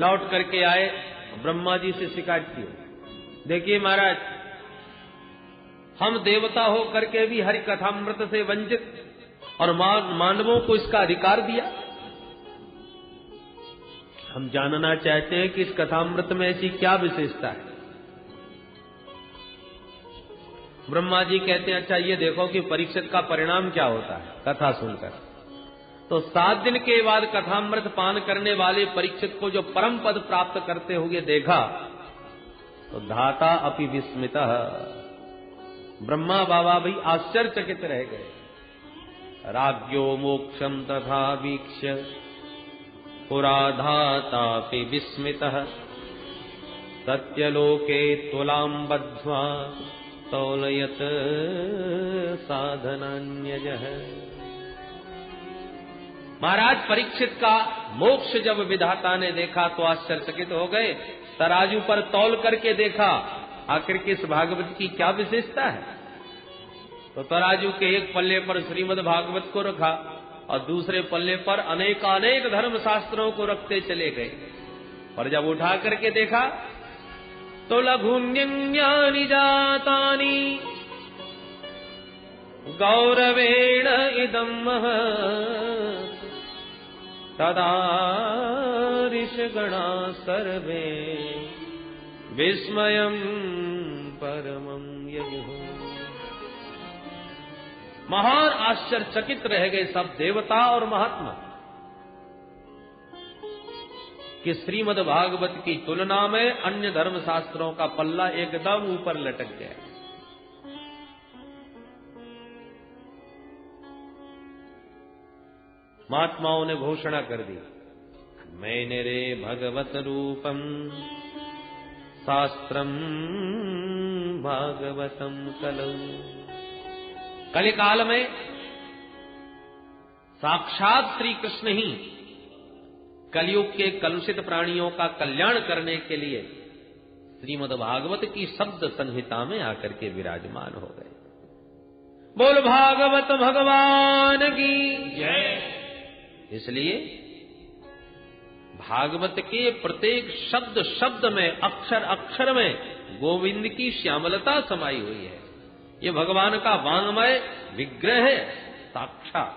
लौट करके आए, ब्रह्मा जी से शिकायत की, देखिए महाराज, हम देवता हो करके भी हरि कथामृत से वंचित और मानवों को इसका अधिकार दिया। हम जानना चाहते हैं कि इस कथामृत में ऐसी क्या विशेषता है। ब्रह्मा जी कहते हैं, अच्छा ये देखो कि परीक्षित का परिणाम क्या होता है कथा सुनकर। तो 7 दिन के बाद कथामृत पान करने वाले परीक्षित को जो परम पद प्राप्त करते हुए देखा तो धाता अपि विस्मितः, ब्रह्मा बाबा भी आश्चर्यचकित रह गए। राज्ञो मोक्षम तथा वीक्ष्य पुरा धातापि विस्मितः, सत्यलोके तुलां बद्ध्वा तौलयत साधनान्यजः। महाराज परीक्षित का मोक्ष जब विधाता ने देखा तो आश्चर्यचकित हो गए। तराजू पर तौल करके देखा आखिर के इस भागवत की क्या विशेषता है। तो तराजू के एक पल्ले पर श्रीमद् भागवत को रखा और दूसरे पल्ले पर अनेकानेक धर्म शास्त्रों को रखते चले गए। और जब उठा करके देखा तो लघुन्यन्यानि जातानि गौरवेण इदं महत्, तदा ऋषिगणा सर्वे विस्मयं परमं ययुः। महान आश्चर्यचकित रह गए सब देवता और महात्मा कि श्रीमद् भागवत की तुलना में अन्य धर्म शास्त्रों का पल्ला एकदम ऊपर लटक गया। महात्माओं ने घोषणा कर दी, मैंने रे भगवत रूपम शास्त्रम भागवतम कलौ। कलिकाल में साक्षात श्री कृष्ण ही कलयुग के कलुषित प्राणियों का कल्याण करने के लिए श्रीमद् भागवत की शब्द संहिता में आकर के विराजमान हो गए। बोल भागवत भगवान की जय। इसलिए भागवत के प्रत्येक शब्द शब्द में, अक्षर अक्षर में गोविंद की श्यामलता समाई हुई है। ये भगवान का वांगमय विग्रह है साक्षात।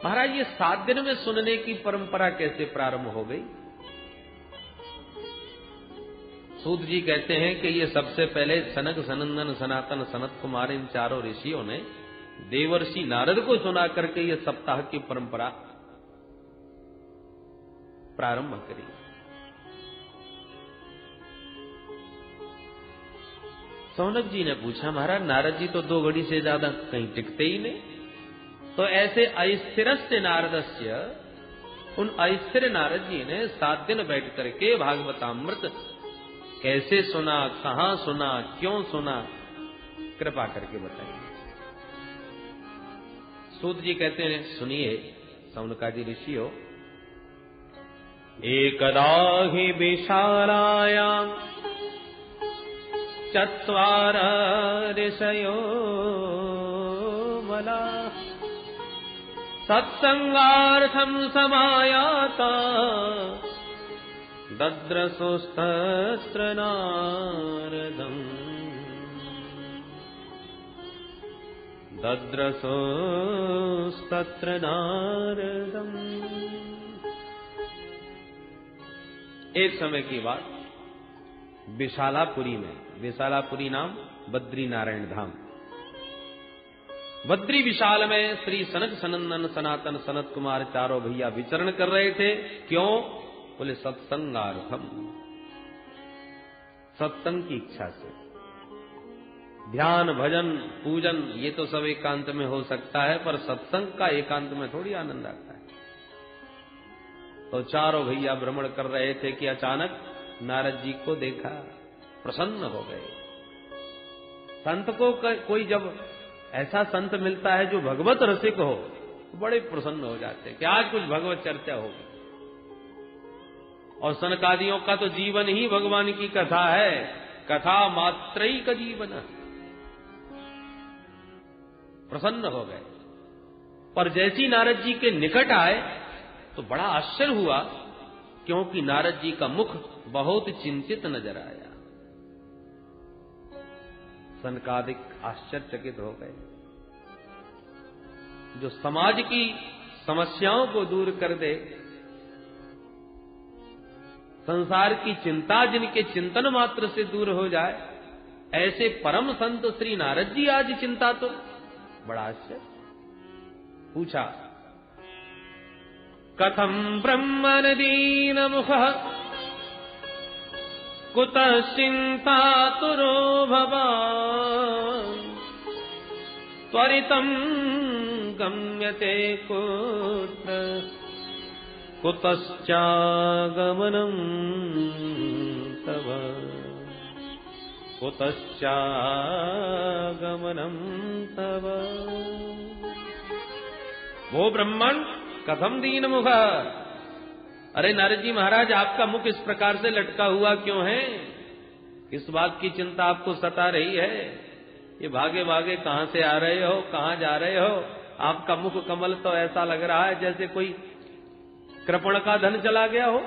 महाराज ये 7 दिन में सुनने की परंपरा कैसे प्रारंभ हो गई? सूत जी कहते हैं कि ये सबसे पहले सनक सनंदन सनातन सनत कुमार इन चारों ऋषियों ने देवर्षि नारद को सुना करके ये सप्ताह की परंपरा प्रारंभ करी। सौनक जी ने पूछा, महाराज नारद जी तो 2 घड़ी से ज्यादा कहीं टिकते ही नहीं, तो ऐसे अस्थिरस्य नारदस्य, उन अस्थिर नारद जी ने 7 दिन बैठ करके भागवतामृत कैसे सुना, कहां सुना, क्यों सुना, कृपा करके बताइए। सूत जी कहते हैं, सुनिए सौनकादि ऋषियों, एकदा हि विशालायां चत्वार ऋषयो मला सत्संगार्थं समायाता दद्रसोस्तत्र नारदम् दद्रसोस्तत्र नारदम्। एक समय की बात, विशालापुरी में, विशालापुरी नाम बद्री नारायण धाम, बद्री विशाल में श्री सनक सनंदन सनातन सनत कुमार चारों भैया विचरण कर रहे थे। क्यों? बोले सत्संगार्थम, सत्संग की इच्छा से। ध्यान भजन पूजन ये तो सब एकांत में हो सकता है, पर सत्संग का एकांत में थोड़ी आनंद आता है। तो चारों भैया भ्रमण कर रहे थे कि अचानक नारद जी को देखा, प्रसन्न हो गए। संत को कोई जब ऐसा संत मिलता है जो भगवत रसिक हो तो बड़े प्रसन्न हो जाते हैं कि आज कुछ भगवत चर्चा होगी। और सनकादियों का तो जीवन ही भगवान की कथा है, कथा मात्रई का जीवन। प्रसन्न हो गए। पर जैसी नारद जी के निकट आए तो बड़ा आश्चर्य हुआ, क्योंकि नारद जी का मुख बहुत चिंतित नजर आया। सनकादिक आश्चर्यचकित हो गए। जो समाज की समस्याओं को दूर कर दे, संसार की चिंता जिनके चिंतन मात्र से दूर हो जाए, ऐसे परम संत श्री नारद जी आज चिंता तो बड़ा आश्चर्य। पूछा, कथम ब्रह्मन् दीनमुखः कुतः चिन्तातुरो भवान् त्वरितं गम्यते कुत्र कुतश्चागमनं तव कुतश्चागमनं तव। वो ब्रह्मण कथम दीनमुख, अरे नारद जी महाराज आपका मुख इस प्रकार से लटका हुआ क्यों है? किस बात की चिंता आपको सता रही है? ये भागे भागे कहां से आ रहे हो, कहां जा रहे हो? आपका मुख कमल तो ऐसा लग रहा है जैसे कोई कृपण का धन चला गया हो।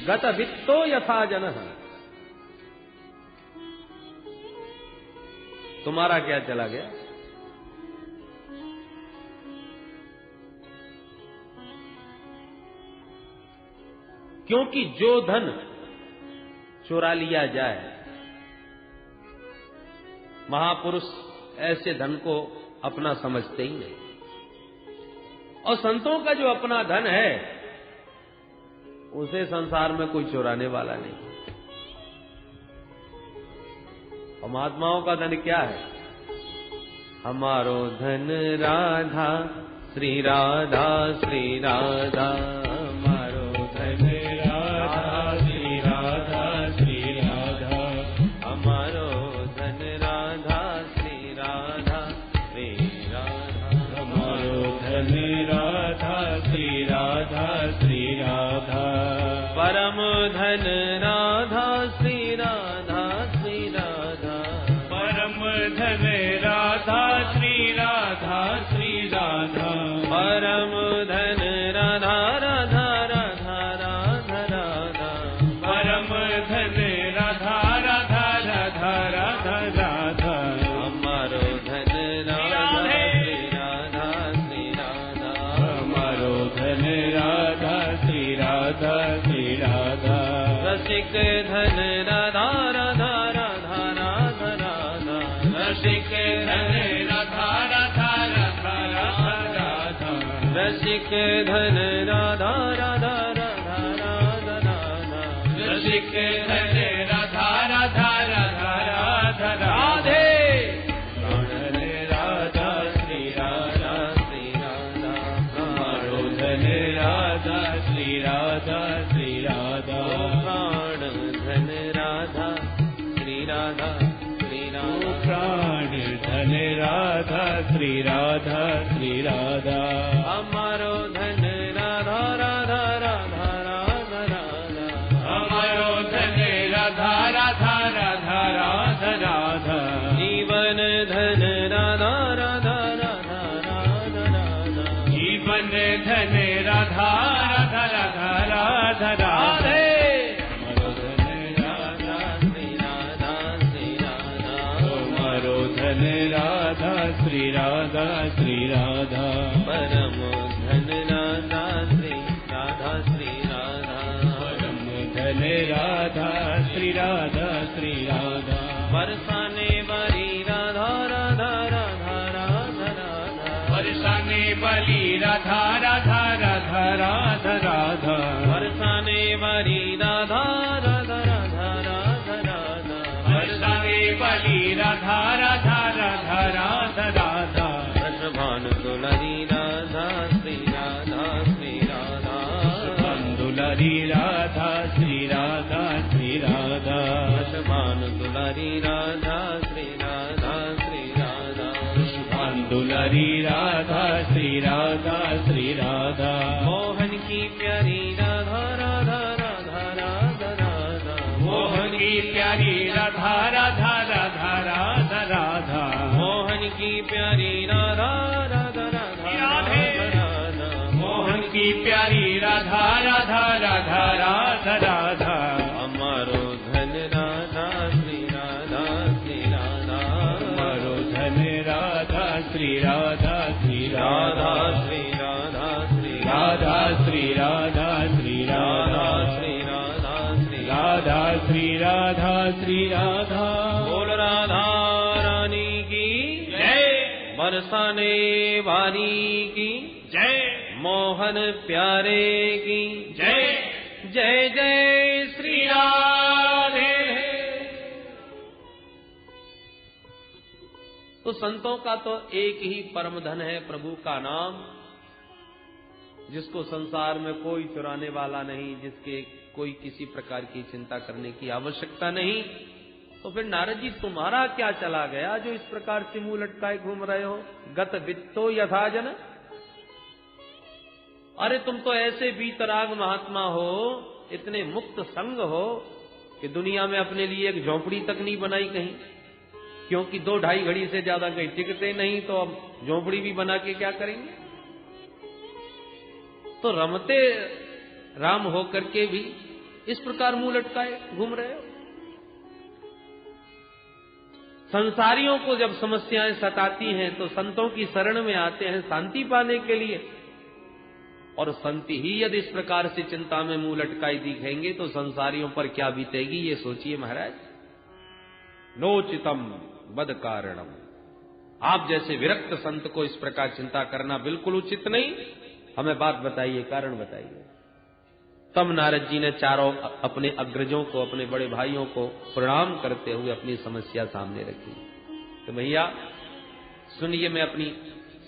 गत वित्तो यथा जनः, तुम्हारा क्या चला गया? क्योंकि जो धन चुरा लिया जाए, महापुरुष ऐसे धन को अपना समझते ही नहीं। और संतों का जो अपना धन है, उसे संसार में कोई चुराने वाला नहीं। और महात्माओं का धन क्या है? हमारो धन राधा श्री राधा श्री राधा, हमारो धन राधा श्री राधा श्री राधा, हमारो धन राधा श्री राधा श्री राधा, हमारो धन राधा श्री राधा श्री राधा, परम धन राधा श्री राधा श्री राधा, परम धन राधा श्री राधा श्री राधा, परम धन राधा राधा राधा राधा राधा, परम धन राधा राधा राधा राधा राधा, हमारो धन राधा श्री राधा श्री राधा, हमारो धन राधा श्री राधा श्री राधा, रसिक धन राधा राधा राधा राधा राधा, रसिक धन राधा राधा राधा राधा राधा, रसिक धन राधा राधा राधा राधा राधा, रसिक धन राधा राधा राधा राधा राधे, राधा श्री राधा श्री राधा, हमारो धन राधा श्री राधा श्री राधा, प्राण धन राधा श्री राधा श्री राधा, प्राण धन राधा श्री राधा श्री राधा, हमारो धन राधा राधा राधा राधा राधा, हमारो धन राधा राधा राधा राधा राधा, जीवन धन राधा राधा राधा राधा राधा, जीवन धन राधा राधा राधा राधा राधे, हमारो धन राधा श्री राधा श्री राधा, हमारो धन राधा श्री राधा श्री राधा, परम धन राधा श्री राधा श्री राधा, परम धन राधा श्री राधा श्री राधा, बरसाने वाली राधा राधा राधा राधा राधा, बरसाने वाली राधा राधा राधा राधा राधा, बरसाने वाली राधा राधा राधा राधा राधा, बरसाने वाली राधा राधा राधा राधा राधा, रसभान दुलारी राधा श्री राधा श्री राधा, दुलारी राधा श्री राधा श्री राधा, रसभान दुलारी राधा श्री राधा श्री राधा, रसभान दुलारी राधा श्री राधा श्री राधा, मोहन की प्यारी राधा राधा राधा राधा राधा, मोहन की प्यारी राधा राधा राधा राधा राधा, मोहन की प्यारी राधा राधा राधा की प्यारी राधा राधा राधा राधा राधा। हमारो धन राधा श्री राधा श्री राधा, हमारो धन राधा श्री राधा श्री राधा राधा श्री राधा श्री राधा श्री राधा श्री राधा राधा श्री राधा श्री राधा श्री राधा श्री राधा। बोल राधा रानी की जय बरसाने वाली की जय मोहन प्यारे की जय जय जय श्री राधे। तो संतों का तो एक ही परम धन है प्रभु का नाम, जिसको संसार में कोई चुराने वाला नहीं, जिसके कोई किसी प्रकार की चिंता करने की आवश्यकता नहीं। तो फिर नारद जी तुम्हारा क्या चला गया जो इस प्रकार से मुंह लटकाए घूम रहे हो? गत वित्तो यथा जन, अरे तुम तो ऐसे बीतराग महात्मा हो, इतने मुक्त संग हो कि दुनिया में अपने लिए एक झोंपड़ी तक नहीं बनाई कहीं, क्योंकि 2-2.5 घड़ी से ज्यादा कहीं टिकते नहीं, तो अब झोंपड़ी भी बना के क्या करेंगे? तो रमते राम होकर के भी इस प्रकार मुंह लटकाए घूम रहे हो। संसारियों को जब समस्याएं सताती हैं तो संतों की शरण में आते हैं शांति पाने के लिए, और संत ही यदि इस प्रकार से चिंता में मुंह लटकाई दिखेंगे तो संसारियों पर क्या बीतेगी, ये सोचिए महाराज। नोचितम बद कारणम, आप जैसे विरक्त संत को इस प्रकार चिंता करना बिल्कुल उचित नहीं। हमें बात बताइए, कारण बताइए। तब नारद जी ने चारों अपने अग्रजों को, अपने बड़े भाइयों को प्रणाम करते हुए अपनी समस्या सामने रखी। तो भैया सुनिए, मैं अपनी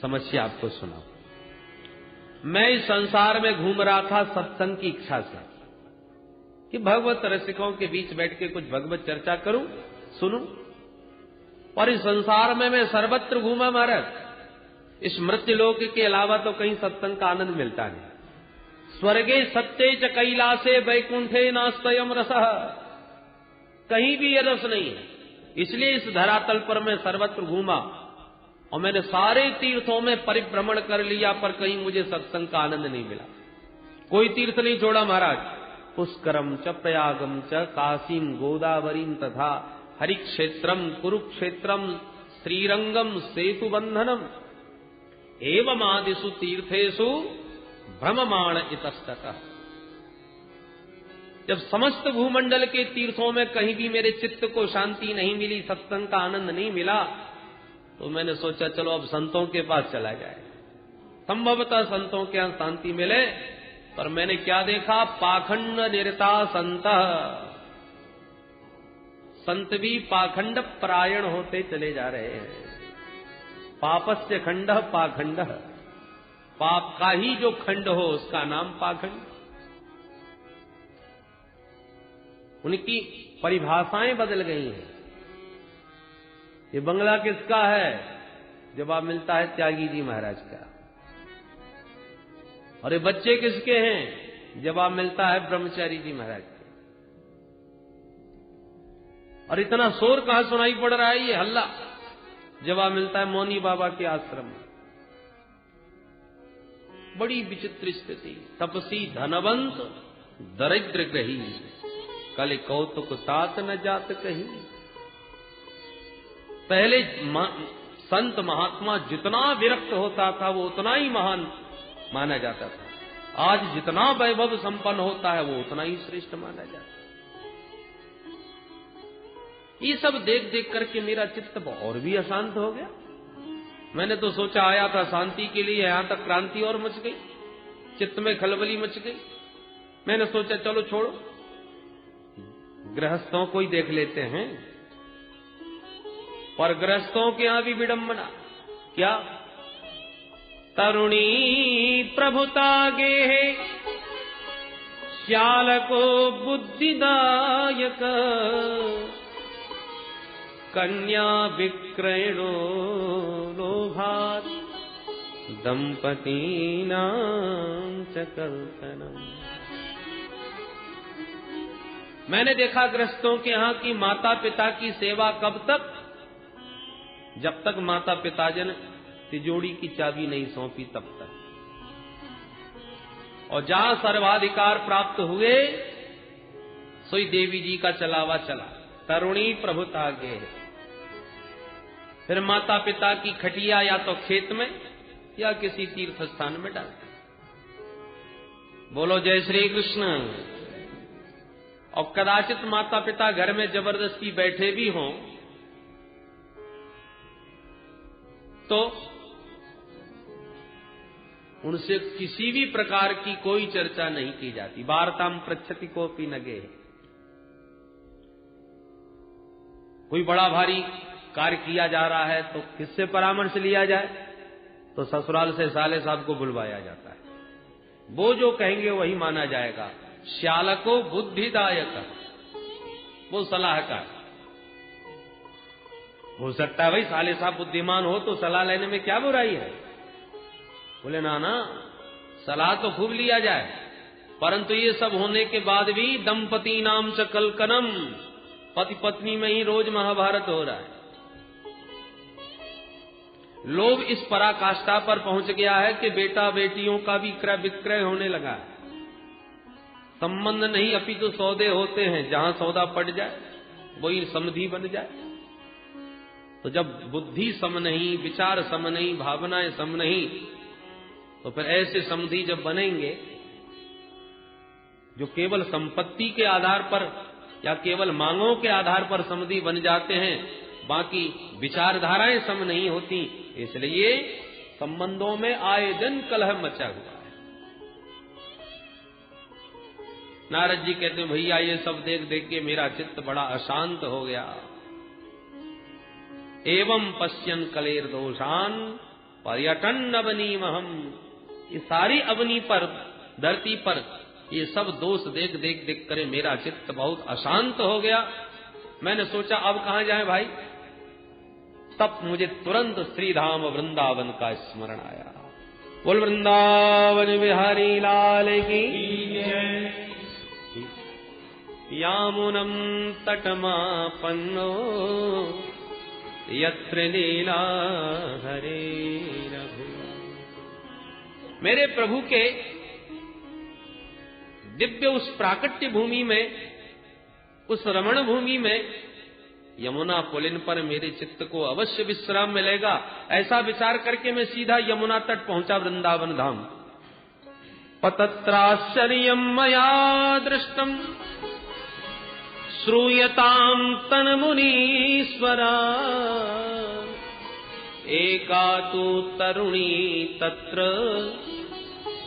समस्या आपको सुनाऊं। मैं इस संसार में घूम रहा था सत्संग की इच्छा से कि भगवत रसिकों के बीच बैठ के कुछ भगवत चर्चा करूं, सुनूं। और इस संसार में मैं सर्वत्र घूमा महाराज, इस मृत्युलोक के अलावा तो कहीं सत्संग का आनंद मिलता नहीं। स्वर्गे सत्ये च कैलासे वैकुंठे नास्तयम रसः, कहीं भी ये रस नहीं है। इसलिए इस धरातल पर मैं सर्वत्र घूमा और मैंने सारे तीर्थों में परिभ्रमण कर लिया, पर कहीं मुझे सत्संग का आनंद नहीं मिला। कोई तीर्थ नहीं छोड़ा महाराज। पुष्करम च प्रयागम च काशीम गोदावरीम तथा हरिक्षेत्रम कुरुक्षेत्रम श्रीरंगम सेतु बंधनम एवमादिषु तीर्थेषु भ्रममाण इतस्ततः। जब समस्त भूमंडल के तीर्थों में कहीं भी मेरे चित्त को शांति नहीं मिली, सत्संग का आनंद नहीं मिला, तो मैंने सोचा चलो अब संतों के पास चला जाए, संभवतः संतों के यहां शांति मिले। पर मैंने क्या देखा, पाखंड निरता संत, संत भी पाखंड परायण होते चले जा रहे हैं। पापस्य खंड पाखंड, पाप का ही जो खंड हो उसका नाम पाखंड। उनकी परिभाषाएं बदल गई हैं। ये बंगला किसका है? जवाब मिलता है त्यागी जी महाराज का। और ये बच्चे किसके हैं? जवाब मिलता है ब्रह्मचारी जी महाराज के। और इतना शोर कहां सुनाई पड़ रहा है, ये हल्ला? जवाब मिलता है मौनी बाबा के आश्रम में। बड़ी विचित्र स्थिति। तपसी धनवंत दरिद्र कही, कल कौतुक तात न जात कही। पहले संत महात्मा जितना विरक्त होता था वो उतना ही महान माना जाता था। आज जितना वैभव संपन्न होता है वो उतना ही श्रेष्ठ माना जाता है। ये सब देख देख करके मेरा चित्त और भी अशांत हो गया। मैंने तो सोचा आया था शांति के लिए, यहां तक क्रांति और मच गई, चित्त में खलबली मच गई। मैंने सोचा चलो छोड़ो, गृहस्थों को ही देख लेते हैं। पर गृहस्थों के यहां भी विडंबना। क्या? तरुणी प्रभुता गे श्याल को बुद्धिदायक, कन्या विक्रयणो लोभात दंपतीनां च कल्पनम। मैंने देखा गृहस्थों के यहां की माता पिता की सेवा कब तक? जब तक माता पिताजन तिजोरी की चाबी नहीं सौंपी तब तक। और जहां सर्वाधिकार प्राप्त हुए सोई देवी जी का चलावा चला। तरुणी प्रभुता गे। फिर माता पिता की खटिया या तो खेत में या किसी तीर्थ स्थान में डाल। बोलो जय श्री कृष्ण। और कदाचित माता पिता घर में जबरदस्ती बैठे भी हों तो उनसे किसी भी प्रकार की कोई चर्चा नहीं की जाती। वार्ताम पृच्छति कोपि नगे। कोई बड़ा भारी कार्य किया जा रहा है तो किससे परामर्श लिया जाए? तो ससुराल से साले साहब को बुलवाया जाता है। वो जो कहेंगे वही माना जाएगा। श्यालको बुद्धिदायक, वो सलाहकार। हो सकता है भाई साले साहब बुद्धिमान हो तो सलाह लेने में क्या बुराई है। बोले ना, सलाह तो खूब लिया जाए, परंतु ये सब होने के बाद भी दंपति नाम च कलकनम, पति पत्नी में ही रोज महाभारत हो रहा है। लोभ इस पराकाष्ठा पर पहुंच गया है कि बेटा बेटियों का भी क्रय विक्रय होने लगा है। संबंध नहीं अपितु सौदे होते हैं, जहां सौदा पड़ जाए वही समधि बन जाए। तो जब बुद्धि सम नहीं, विचार सम नहीं, भावनाएं सम नहीं, तो फिर ऐसे समधि जब बनेंगे जो केवल संपत्ति के आधार पर या केवल मांगों के आधार पर समधि बन जाते हैं, बाकी विचारधाराएं सम नहीं होती, इसलिए संबंधों में आए दिन कलह मचा हुआ है। नारद जी कहते हैं भैया ये सब देख देख के मेरा चित्त बड़ा अशांत हो गया। एवं पश्यन कलेर दोषान पर्यटन अवनी महम। ये सारी अवनी पर, धरती पर ये सब दोष देख देख देख करे मेरा चित्त बहुत अशांत हो गया। मैंने सोचा अब कहां जाए भाई। तब मुझे तुरंत श्रीधाम वृंदावन का स्मरण आया। बोल वृंदावन बिहारी लाल की। यामुनम तटमापन्नो यत्र लीला हरे रघु। मेरे प्रभु के दिव्य उस प्राकट्य भूमि में, उस रमण भूमि में, यमुना पुलिन पर मेरे चित्त को अवश्य विश्राम मिलेगा। ऐसा विचार करके मैं सीधा यमुना तट पहुंचा, वृंदावन धाम। पतत्राश्चर्यं मया दृष्टम श्रूयतां तन्मुनीश्वरा। एका तु तरुणी तत्र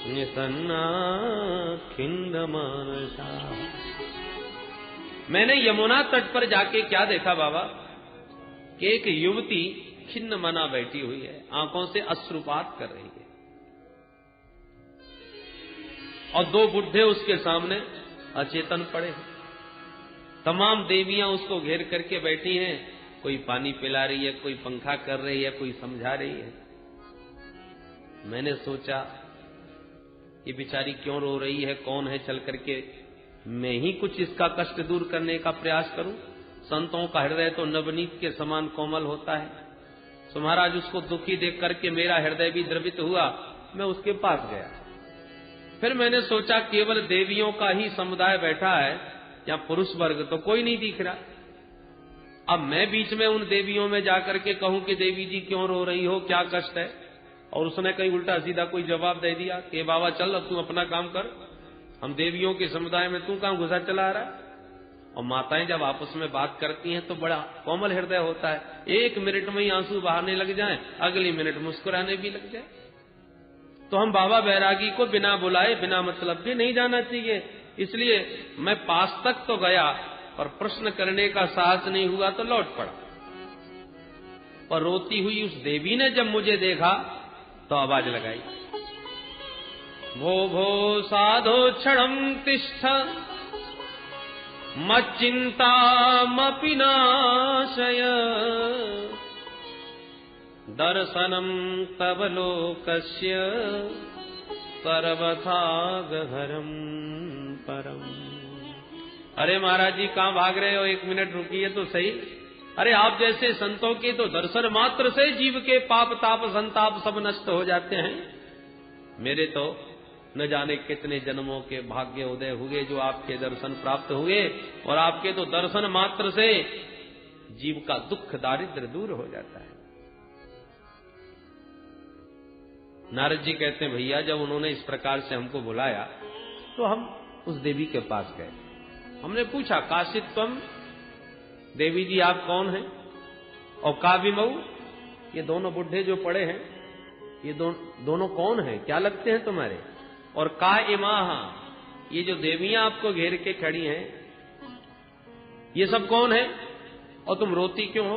निसन्ना खिन्नमानसा। मैंने यमुना तट पर जाके क्या देखा बाबा कि एक युवती खिन्न मना बैठी हुई है, आंखों से अश्रुपात कर रही है, और दो बुढ़े उसके सामने अचेतन पड़े हैं। तमाम देवियां उसको घेर करके बैठी हैं, कोई पानी पिला रही है, कोई पंखा कर रही है, कोई समझा रही है। मैंने सोचा ये बेचारी क्यों रो रही है, कौन है, चल करके मैं ही कुछ इसका कष्ट दूर करने का प्रयास करूं। संतों का हृदय तो नवनीत के समान कोमल होता है। सो महाराज उसको दुखी देख करके मेरा हृदय भी द्रवित हुआ, मैं उसके पास गया। फिर मैंने सोचा केवल देवियों का ही समुदाय बैठा है, या पुरुष वर्ग तो कोई नहीं दिख रहा। अब मैं बीच में उन देवियों में जाकर के कहूं कि देवी जी क्यों रो रही हो, क्या कष्ट है, और उसने कहीं उल्टा सीधा कोई जवाब दे दिया कि बाबा चल अब तू अपना काम कर, हम देवियों के समुदाय में तू कहां घुसा चला रहा है। और माताएं जब आपस में बात करती हैं तो बड़ा कोमल हृदय होता है, एक मिनट में ही आंसू बहाने लग जाएं, अगली मिनट मुस्कुराने भी लग जाए। तो हम बाबा बैरागी को बिना बुलाए बिना मतलब के नहीं जाना चाहिए। इसलिए मैं पास तक तो गया, पर प्रश्न करने का साहस नहीं हुआ तो लौट पड़ा। और रोती हुई उस देवी ने जब मुझे देखा तो आवाज लगाई, भो साधो क्षणं तिष्ठ मच्चिन्तामपि नाशय दर्शनं तव लोकस्य सर्वथा गहरं परम। अरे महाराज जी कहां भाग रहे हो, एक मिनट रुकिए तो सही। अरे आप जैसे संतों के तो दर्शन मात्र से जीव के पाप ताप संताप सब नष्ट हो जाते हैं। मेरे तो न जाने कितने जन्मों के भाग्य उदय हुए जो आपके दर्शन प्राप्त हुए, और आपके तो दर्शन मात्र से जीव का दुख दारिद्र्य दूर हो जाता है। नारद जी कहते हैं, भैया जब उन्होंने इस प्रकार से हमको बुलाया तो हम उस देवी के पास गए। हमने पूछा, काशित्वम, देवी जी आप कौन हैं? और काविमऊ, ये दोनों बुढ़े जो पड़े हैं ये दोनों कौन हैं, क्या लगते हैं तुम्हारे? और का इमाहा, ये जो देवियां आपको घेर के खड़ी हैं ये सब कौन है और तुम रोती क्यों हो?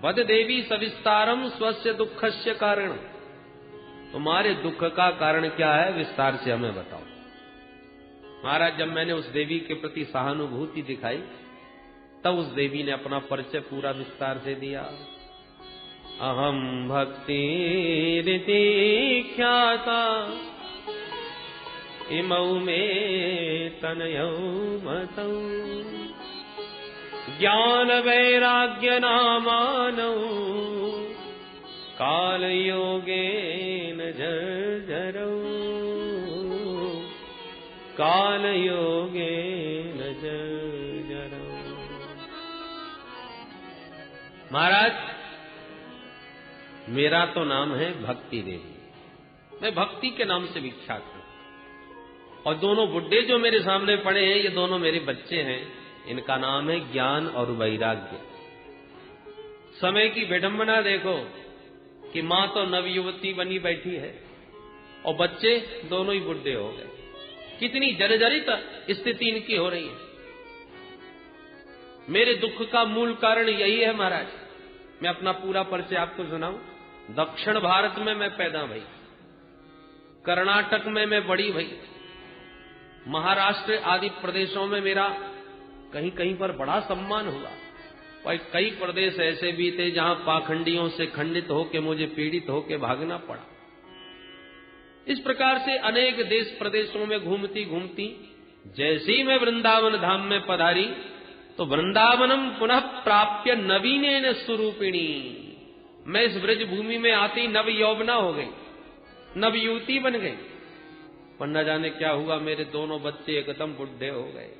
वद देवी सविस्तारम स्वस्य दुखस्य कारण, तुम्हारे दुख का कारण क्या है, विस्तार से हमें बताओ। महाराज जब मैंने उस देवी के प्रति सहानुभूति दिखाई तब उस देवी ने अपना परिचय पूरा विस्तार से दिया। अहम भक्ति रीति ख्याता इमौ में तनयौ मतौ ज्ञान वैराग्य नामानौ काल योगेन जर्जरौ काल योगेन जर्जरौ। महाराज मेरा तो नाम है भक्ति देवी, मैं भक्ति के नाम से विख्यात हूं, और दोनों बुड्ढे जो मेरे सामने पड़े हैं ये दोनों मेरे बच्चे हैं, इनका नाम है ज्ञान और वैराग्य। समय की विडंबना देखो कि मां तो नवयुवती बनी बैठी है और बच्चे दोनों ही बुड्ढे हो गए। कितनी जर्जरित स्थिति इनकी हो रही है। मेरे दुख का मूल कारण यही है महाराज। मैं अपना पूरा परिचय आपको सुनाऊं। दक्षिण भारत में मैं पैदा भई, कर्नाटक में मैं बड़ी भई, महाराष्ट्र आदि प्रदेशों में मेरा कहीं कहीं पर बड़ा सम्मान हुआ, और कई प्रदेश ऐसे भी थे जहां पाखंडियों से खंडित होकर मुझे पीड़ित होकर भागना पड़ा। इस प्रकार से अनेक देश प्रदेशों में घूमती घूमती जैसे ही मैं वृंदावन धाम में पधारी तो वृंदावनम पुनः प्राप्य नवीनेन स्वरूपिणी, मैं इस ब्रज भूमि में आती नव यौवना हो गई, नवयुवती बन गई। पर न जाने क्या हुआ, मेरे दोनों बच्चे एकदम बुढ़े हो गए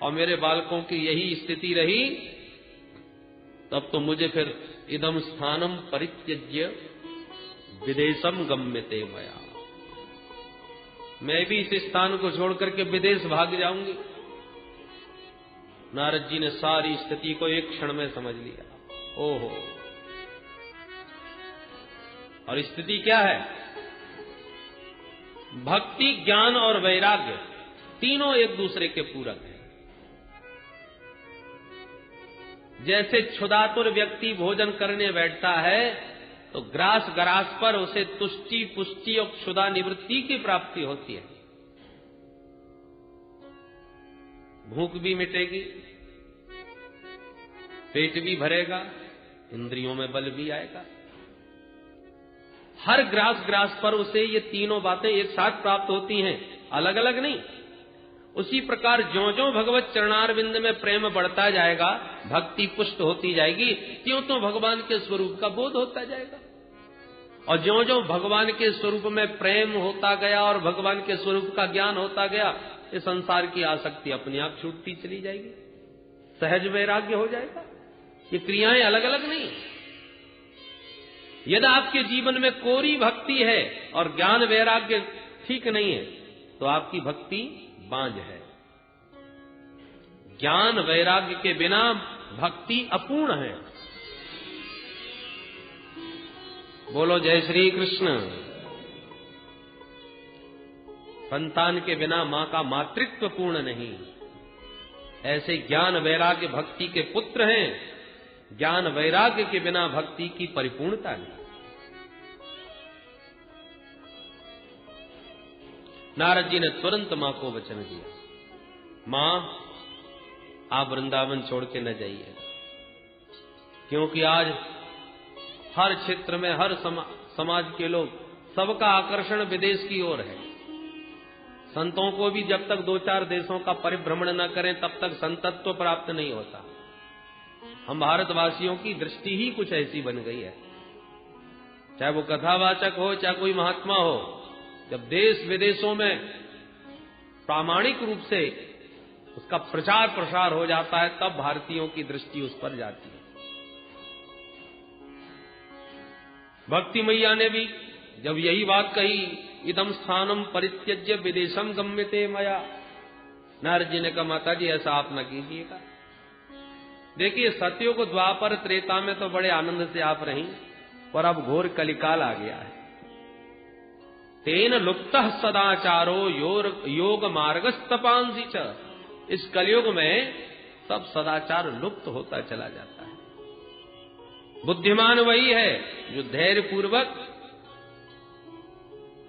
और मेरे बालकों की यही स्थिति रही। तब तो मुझे फिर इदम स्थानम परित्यज्य विदेशम गम्यते मया, मैं भी इस स्थान को छोड़कर के विदेश भाग जाऊंगी। नारद जी ने सारी स्थिति को एक क्षण में समझ लिया। ओहो, और स्थिति क्या है? भक्ति, ज्ञान और वैराग्य तीनों एक दूसरे के पूरक हैं। जैसे क्षुधातुर व्यक्ति भोजन करने बैठता है तो ग्रास ग्रास पर उसे तुष्टि पुष्टि और क्षुधा निवृत्ति की प्राप्ति होती है, भूख भी मिटेगी, पेट भी भरेगा, इंद्रियों में बल भी आएगा। हर ग्रास ग्रास पर उसे ये तीनों बातें एक साथ प्राप्त होती हैं, अलग अलग नहीं। उसी प्रकार ज्यों ज्यों भगवत चरणारविंद में प्रेम बढ़ता जाएगा, भक्ति पुष्ट होती जाएगी, त्यों त्यों भगवान के स्वरूप का बोध होता जाएगा। और ज्यों ज्यों भगवान के स्वरूप में प्रेम होता गया और भगवान के स्वरूप का ज्ञान होता गया, इस संसार की आसक्ति अपने आप छूटती चली जाएगी, सहज वैराग्य हो जाएगा। ये क्रियाएं अलग अलग नहीं। यदि आपके जीवन में कोरी भक्ति है और ज्ञान वैराग्य ठीक नहीं है तो आपकी भक्ति बांझ है। ज्ञान वैराग्य के बिना भक्ति अपूर्ण है। बोलो जय श्री कृष्ण। संतान के बिना मां का मातृत्व पूर्ण नहीं। ऐसे ज्ञान वैराग्य भक्ति के पुत्र हैं। ज्ञान वैराग्य के बिना भक्ति की परिपूर्णता नहीं। नारद जी ने तुरंत मां को वचन दिया, मां आप वृंदावन छोड़ के न जाइए, क्योंकि आज हर क्षेत्र में हर समाज के लोग, सबका आकर्षण विदेश की ओर है। संतों को भी जब तक 2-4 देशों का परिभ्रमण न करें तब तक संतत्व प्राप्त नहीं होता। हम भारतवासियों की दृष्टि ही कुछ ऐसी बन गई है, चाहे वो कथावाचक हो चाहे कोई महात्मा हो, जब देश विदेशों में प्रामाणिक रूप से उसका प्रचार प्रसार हो जाता है, तब भारतीयों की दृष्टि उस पर जाती है। भक्ति मैया ने भी जब यही बात कही, इदम स्थानम परित्यज्य विदेशम गम्यते मया, नारद जी ने कहा माता जी ऐसा आप न कीजिएगा। देखिए सत्यों को द्वापर त्रेता में तो बड़े आनंद से आप रही, पर अब घोर कलिकाल आ गया है। तेन लुप्तः सदाचारो योग मार्गस्तपांसी च, इस कलयुग में सब सदाचार लुप्त होता चला जाता है। बुद्धिमान वही है जो धैर्य पूर्वक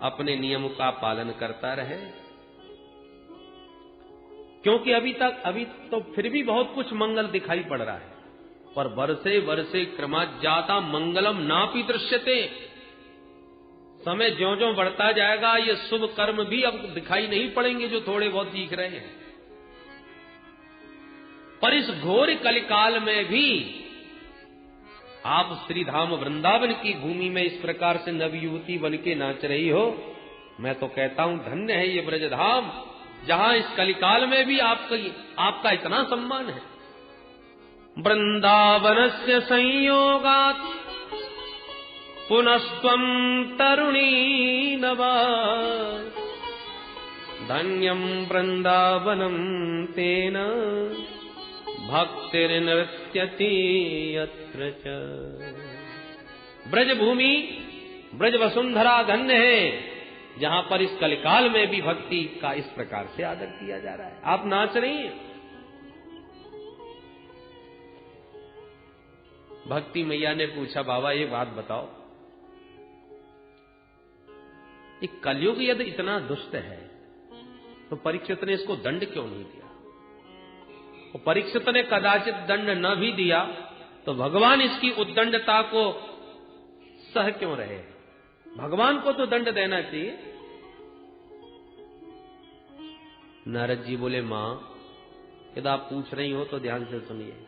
अपने नियम का पालन करता रहे, क्योंकि अभी तो फिर भी बहुत कुछ मंगल दिखाई पड़ रहा है, पर वर्षे वर्षे क्रमाज्ञाता मंगलम नापि दृश्यते। समय ज्यों ज्यों बढ़ता जाएगा ये शुभ कर्म भी अब दिखाई नहीं पड़ेंगे जो थोड़े बहुत दिख रहे हैं। पर इस घोर कलिकाल में भी आप श्रीधाम वृंदावन की भूमि में इस प्रकार से नवयुवती बन के नाच रही हो, मैं तो कहता हूं धन्य है ये ब्रजधाम, जहां इस कलिकाल में भी आपका इतना सम्मान है। वृंदावनस्य संयोगात् पुनस्त्वं तरुणी नवा, धन्यं वृंदावनं तेन भक्तिर्नृत्यति यत्र च। ब्रजभूमि ब्रज वसुंधरा धन्य है, जहां पर इस कलिकाल में भी भक्ति का इस प्रकार से आदर किया जा रहा है। आप नाच रही हैं। भक्ति मैया ने पूछा बाबा ये बात बताओ, ये कलयुग यदि इतना दुष्ट है तो परीक्षित ने इसको दंड क्यों नहीं दिया? तो परीक्षित ने कदाचित दंड न भी दिया तो भगवान इसकी उद्दंडता को सह क्यों रहे? भगवान को तो दंड देना चाहिए। नारद जी बोले मां यदि आप पूछ रही हो तो ध्यान से सुनिए।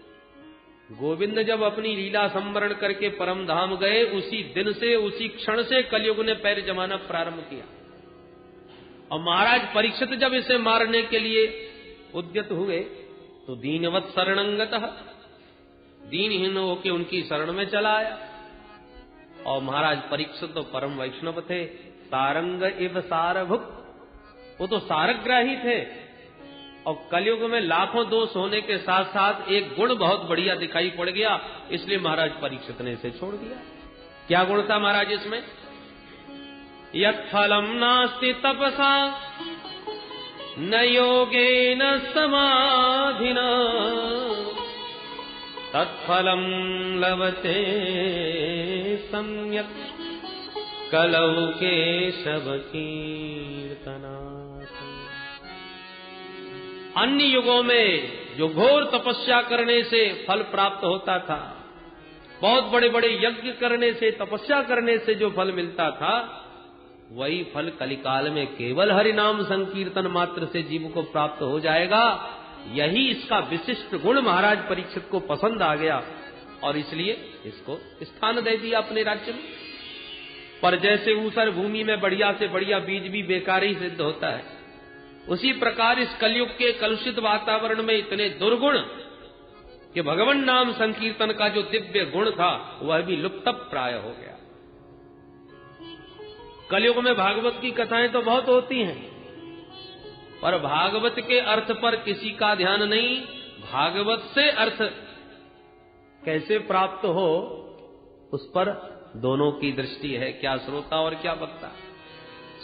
गोविंद जब अपनी लीला संवरण करके परम धाम गए, उसी दिन से उसी क्षण से कलयुग ने पैर जमाना प्रारंभ किया। और महाराज परीक्षित जब इसे मारने के लिए उद्यत हुए तो दीनवत शरणंगतः, दीनहीन होके उनकी शरण में चला आया। और महाराज परीक्षित तो परम वैष्णव थे, सारंग इव सारभुक, वो तो सारग्राही थे। और कलयुग में लाखों दोष होने के साथ साथ एक गुण बहुत बढ़िया दिखाई पड़ गया, इसलिए महाराज परीक्षित ने इसे छोड़ दिया। क्या गुण था महाराज इसमें? यत् फलम नास्ति तपसा न योगेन समाधिना, तत्फलम लभते सम्यक् कलौ केशव कीर्तना। अन्य युगों में जो घोर तपस्या करने से फल प्राप्त होता था, बहुत बड़े बड़े यज्ञ करने से, तपस्या करने से जो फल मिलता था, वही फल कलिकाल में केवल हरिनाम संकीर्तन मात्र से जीव को प्राप्त हो जाएगा। यही इसका विशिष्ट गुण महाराज परीक्षित को पसंद आ गया और इसलिए इसको स्थान दे दिया अपने राज्य में। पर जैसे ऊसर भूमि में बढ़िया से बढ़िया बीज भी बेकार ही सिद्ध होता है, उसी प्रकार इस कलयुग के कलुषित वातावरण में इतने दुर्गुण कि भगवान नाम संकीर्तन का जो दिव्य गुण था वह भी लुप्त प्राय हो गया। कलयुग में भागवत की कथाएं तो बहुत होती हैं, पर भागवत के अर्थ पर किसी का ध्यान नहीं। भागवत से अर्थ कैसे प्राप्त हो उस पर दोनों की दृष्टि है, क्या श्रोता और क्या वक्ता।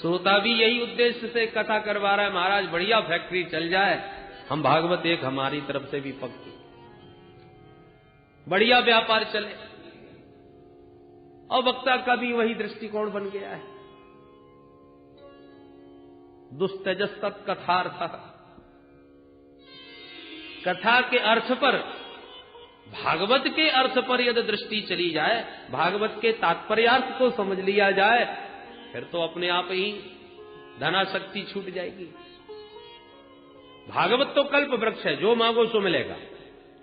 श्रोता भी यही उद्देश्य से कथा करवा रहा है, महाराज बढ़िया फैक्ट्री चल जाए, हम भागवत एक हमारी तरफ से भी पक्की, बढ़िया व्यापार चले। और वक्ता का भी वही दृष्टिकोण बन गया है। दुस्तजस्तत् कथार्थ, कथा के अर्थ पर, भागवत के अर्थ पर यदि दृष्टि चली जाए, भागवत के तात्पर्यार्थ को समझ लिया जाए, फिर तो अपने आप ही धनाशक्ति छूट जाएगी। भागवत तो कल्प वृक्ष है, जो मांगो सो मिलेगा।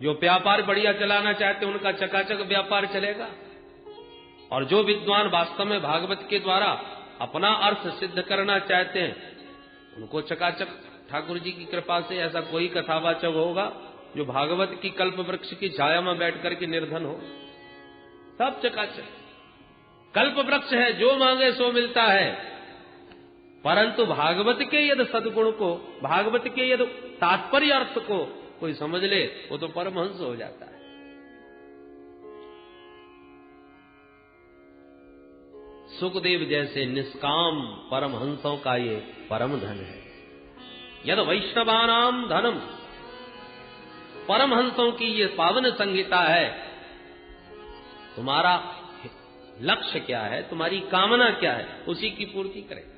जो व्यापार बढ़िया चलाना चाहते हैं उनका चकाचक व्यापार चलेगा, और जो विद्वान वास्तव में भागवत के द्वारा अपना अर्थ सिद्ध करना चाहते हैं, उनको चकाचक ठाकुर जी की कृपा से ऐसा कोई कथावाचक होगा जो भागवत की कल्प वृक्ष की छाया में बैठ करके निर्धन हो। सब चकाचक कल्प वृक्ष है, जो मांगे सो मिलता है। परंतु भागवत के यदि सद्गुण को, भागवत के यदि तात्पर्य अर्थ को कोई समझ ले, वो तो परमहंस हो जाता है। सुखदेव जैसे निष्काम परमहंसों का ये परम धन है। यद वैष्णवानाम धनम, परमहंसों की ये पावन संहिता है। तुम्हारा लक्ष्य क्या है, तुम्हारी कामना क्या है, उसी की पूर्ति करें।